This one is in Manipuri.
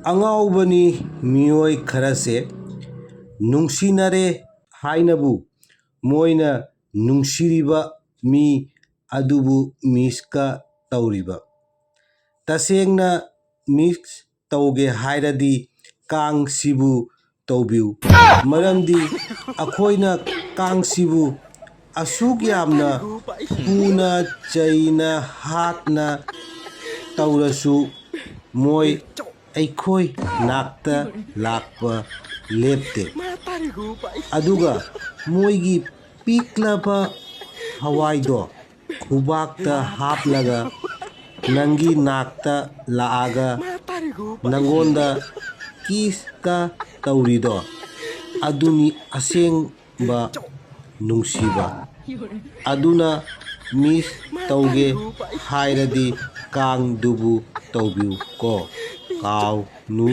अंगाउबनी मियोय खरसे नुंसिनरे हाइनबु मोइना नुंसिरिबा मी अदुबु मिसका तौरिबा तसेंगना मिस तौगे हाइरदी कांग सिबु तौबिउ मरमदी अखोइना कांग सिबु असुक यामना पूना चैना हातना तौरसु मोय ऐखोय नाक्ता लाक्पा लेप्ते अदुगा मोयगी पीक्लबा हवाइदो खुबाक्ता हापलगा नंगी नाक्ता लाआगा नंगोंदा किसका तौरिदो अदुनी असेंबा नुंसीबा अदुना मिस तौगे हाइरदी कांग दुबु तौबिउ को काव नु